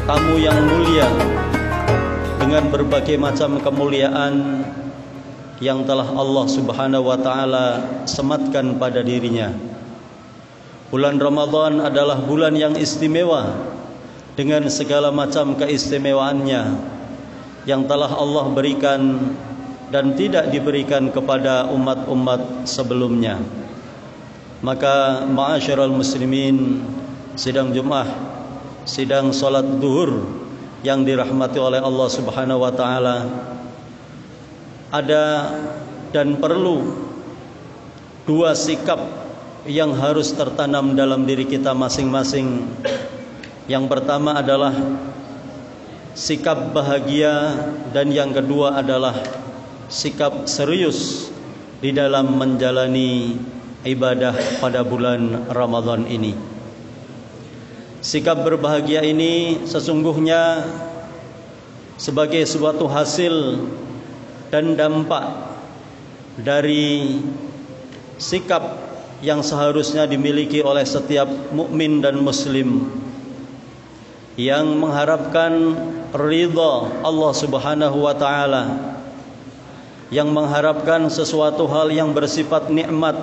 tamu yang mulia dengan berbagai macam kemuliaan yang telah Allah Subhanahu wa taala sematkan pada dirinya. Bulan Ramadan adalah bulan yang istimewa dengan segala macam keistimewaannya yang telah Allah berikan dan tidak diberikan kepada umat-umat sebelumnya. Maka ma'asyiral muslimin, sidang Jumat, sidang salat zuhur yang dirahmati oleh Allah Subhanahu wa taala, ada dan perlu dua sikap yang harus tertanam dalam diri kita masing-masing. Yang pertama adalah sikap bahagia, dan yang kedua adalah sikap serius di dalam menjalani ibadah pada bulan Ramadan ini. Sikap berbahagia ini sesungguhnya sebagai suatu hasil dan dampak dari sikap yang seharusnya dimiliki oleh setiap mukmin dan muslim yang mengharapkan ridha Allah Subhanahu wa taala, yang mengharapkan sesuatu hal yang bersifat nikmat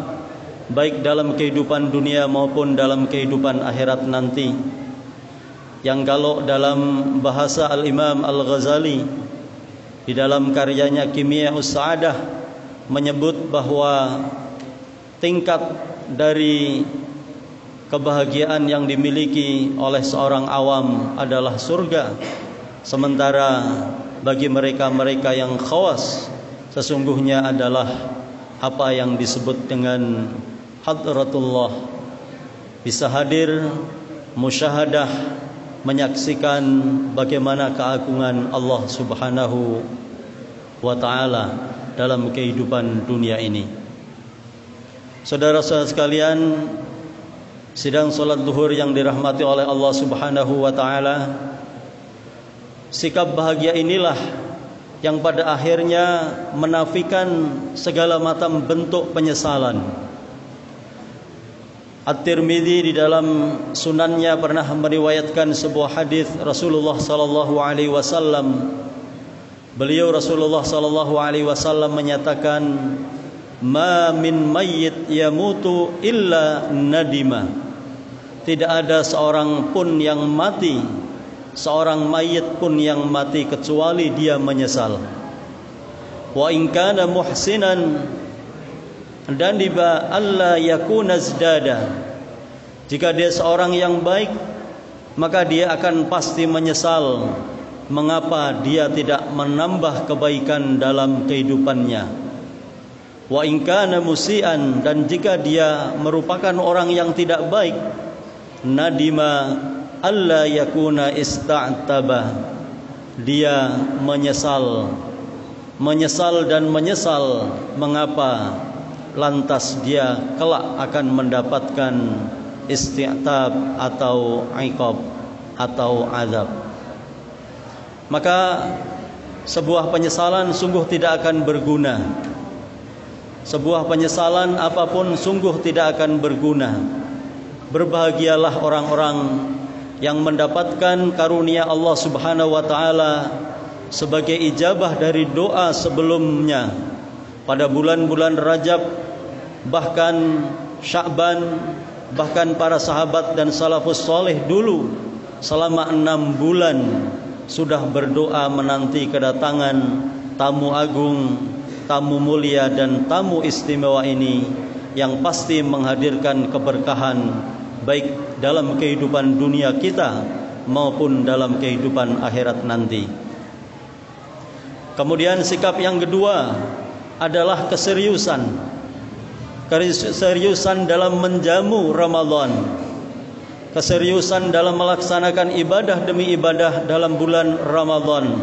baik dalam kehidupan dunia maupun dalam kehidupan akhirat nanti. Yang kalau dalam bahasa Al-Imam Al-Ghazali di dalam karyanya Kimiyahus Sa'adah menyebut bahwa tingkat dari kebahagiaan yang dimiliki oleh seorang awam adalah surga, sementara bagi mereka-mereka yang khawas sesungguhnya adalah apa yang disebut dengan hadratullah, bisa hadir musyahadah, menyaksikan bagaimana keagungan Allah Subhanahu wa taala dalam kehidupan dunia ini. Saudara-saudara sekalian, sidang salat zuhur yang dirahmati oleh Allah Subhanahu wa taala, sikap bahagia inilah yang pada akhirnya menafikan segala macam bentuk penyesalan. At-Tirmidzi di dalam sunannya pernah meriwayatkan sebuah hadis Rasulullah sallallahu alaihi wasallam. Beliau Rasulullah sallallahu alaihi wasallam menyatakan, "Ma min mayyit yamutu illa nadima." Tidak ada seorang pun yang mati, seorang mayit pun yang mati kecuali dia menyesal. Wa in kana muhsinan, dan diba alla yakuna zdada. Jika dia seorang yang baik, maka dia akan pasti menyesal mengapa dia tidak menambah kebaikan dalam kehidupannya. Wa in kana musian, dan jika dia merupakan orang yang tidak baik, nadima alla yakuna ista'taba, dia menyesal dan menyesal mengapa lantas dia kelak akan mendapatkan isti'tab atau iqab atau azab. Maka sebuah penyesalan sungguh tidak akan berguna. Sebuah penyesalan apapun sungguh tidak akan berguna. Berbahagialah orang-orang yang mendapatkan karunia Allah Subhanahu wa taala sebagai ijabah dari doa sebelumnya pada bulan-bulan Rajab, bahkan Sya'ban, bahkan para sahabat dan salafus soleh dulu selama 6 bulan sudah berdoa menanti kedatangan tamu agung, tamu mulia dan tamu istimewa ini yang pasti menghadirkan keberkahan baik dalam kehidupan dunia kita maupun dalam kehidupan akhirat nanti. Kemudian sikap yang kedua adalah keseriusan dalam menjamu Ramadan, keseriusan dalam melaksanakan ibadah demi ibadah dalam bulan Ramadan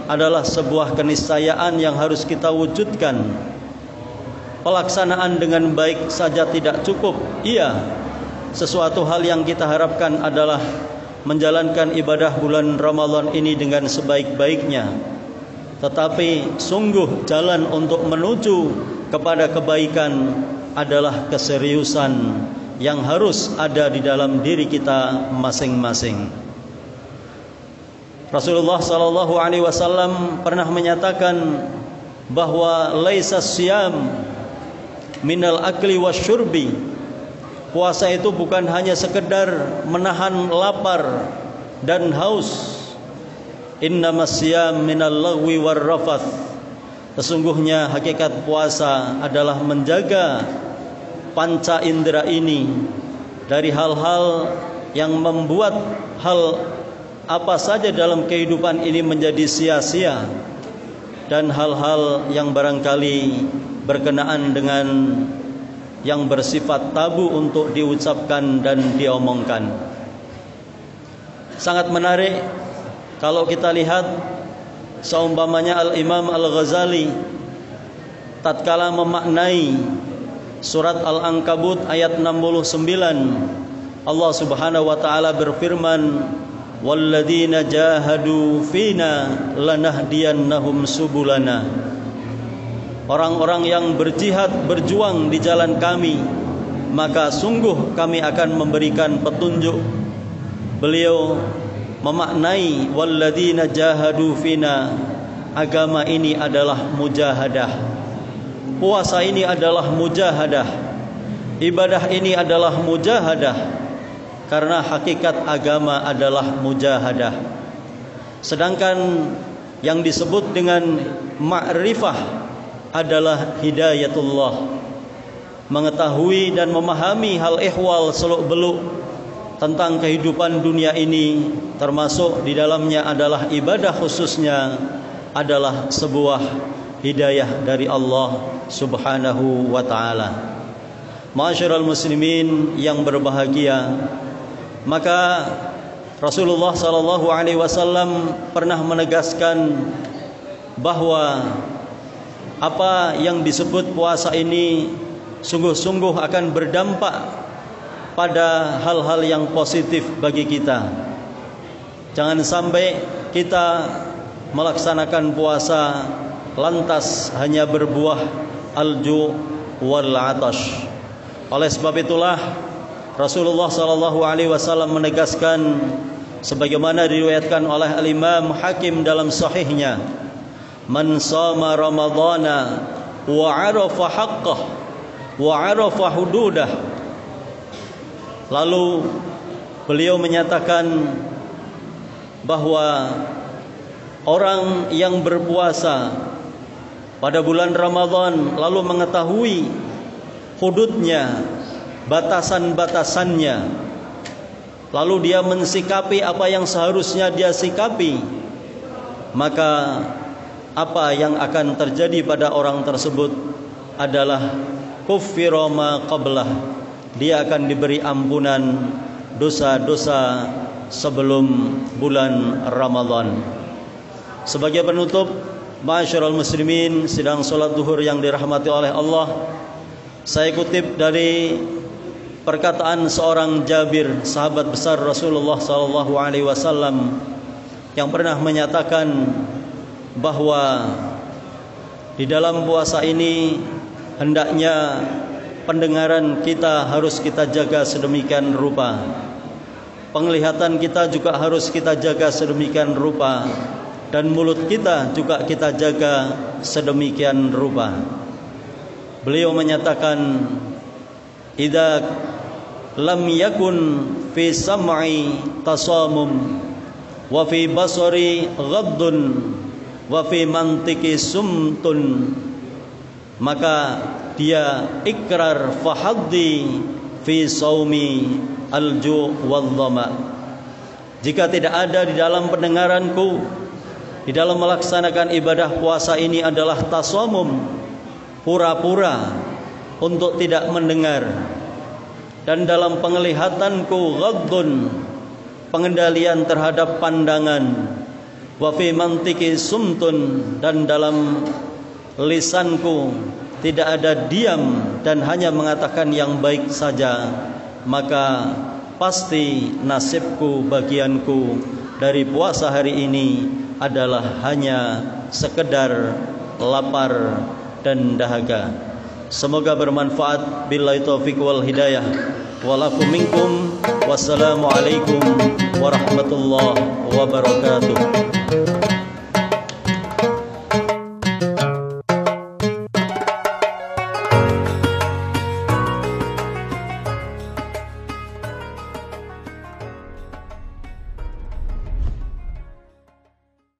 adalah sebuah keniscayaan yang harus kita wujudkan. Pelaksanaan dengan baik saja tidak cukup. Iya, sesuatu hal yang kita harapkan adalah menjalankan ibadah bulan Ramadan ini dengan sebaik-baiknya. Tetapi sungguh jalan untuk menuju kepada kebaikan adalah keseriusan yang harus ada di dalam diri kita masing-masing. Rasulullah sallallahu alaihi wasallam pernah menyatakan bahwa laisa siyam minal akli wasyurbi. Puasa itu bukan hanya sekedar menahan lapar dan haus. Innamas siyam minal lagwi warrafath. Sesungguhnya hakikat puasa adalah menjaga panca indera ini dari hal-hal yang membuat hal apa saja dalam kehidupan ini menjadi sia-sia, dan hal-hal yang barangkali berkenaan dengan yang bersifat tabu untuk diucapkan dan diomongkan. Sangat menarik kalau kita lihat seumpamanya Al-Imam Al-Ghazali tatkala memaknai surat Al-Ankabut ayat 69, Allah Subhanahu wa taala berfirman, walladzina jahadu fina lanahdiyannahum subulana. Orang-orang yang berjihad, berjuang di jalan kami, maka sungguh kami akan memberikan petunjuk. Beliau memaknai walladzina jahadu fina, agama ini adalah mujahadah. Puasa ini adalah mujahadah. Ibadah ini adalah mujahadah. Karena hakikat agama adalah mujahadah. Sedangkan yang disebut dengan ma'rifah adalah hidayatullah, mengetahui dan memahami hal ihwal seluk-beluk tentang kehidupan dunia ini, termasuk di dalamnya adalah ibadah, khususnya adalah sebuah hidayah dari Allah Subhanahu wa taala. Ma'asyiral muslimin yang berbahagia, maka Rasulullah sallallahu alaihi wasallam pernah menegaskan bahwa apa yang disebut puasa ini sungguh-sungguh akan berdampak pada hal-hal yang positif bagi kita. Jangan sampai kita melaksanakan puasa lantas hanya berbuah alju wal atash. Oleh sebab itulah Rasulullah sallallahu alaihi wasallam menegaskan sebagaimana diriwayatkan oleh Al-Imam Hakim dalam sahihnya, man shama ramadhana wa 'arafa haqqah wa 'arafa hududah. Lalu beliau menyatakan bahwa orang yang berpuasa pada bulan Ramadan lalu mengetahui hududnya, batasan-batasannya, lalu dia mensikapi apa yang seharusnya dia sikapi, maka apa yang akan terjadi pada orang tersebut adalah kuffira ma qablah. Dia akan diberi ampunan dosa-dosa sebelum bulan Ramadan. Sebagai penutup, ma'asyiral muslimin sidang salat zuhur yang dirahmati oleh Allah, saya kutip dari perkataan seorang Jabir, sahabat besar Rasulullah sallallahu alaihi wasallam, yang pernah menyatakan bahwa di dalam puasa ini hendaknya pendengaran kita harus kita jaga sedemikian rupa, penglihatan kita juga harus kita jaga sedemikian rupa, dan mulut kita juga kita jaga sedemikian rupa. Beliau menyatakan, idza lam yakun fi sam'i tasamum wa fi basari ghaddun wa fi mantiki sumtun, maka dia ikrar fahaddi fi saumi alju' wadh-dhama. Jika tidak ada di dalam pendengaranku, di dalam melaksanakan ibadah puasa ini adalah tasamum, pura-pura untuk tidak mendengar, dan dalam penglihatanku ghaddun, pengendalian terhadap pandangan, wa fi mantiki sumtun, dan dalam lisanku tidak ada diam dan hanya mengatakan yang baik saja, maka pasti nasibku, bagianku dari puasa hari ini adalah hanya sekedar lapar dan dahaga. Semoga bermanfaat. Billahi taufiq wal hidayah. Walakum minkum. Wassalamualaikum warahmatullahi wabarakatuh.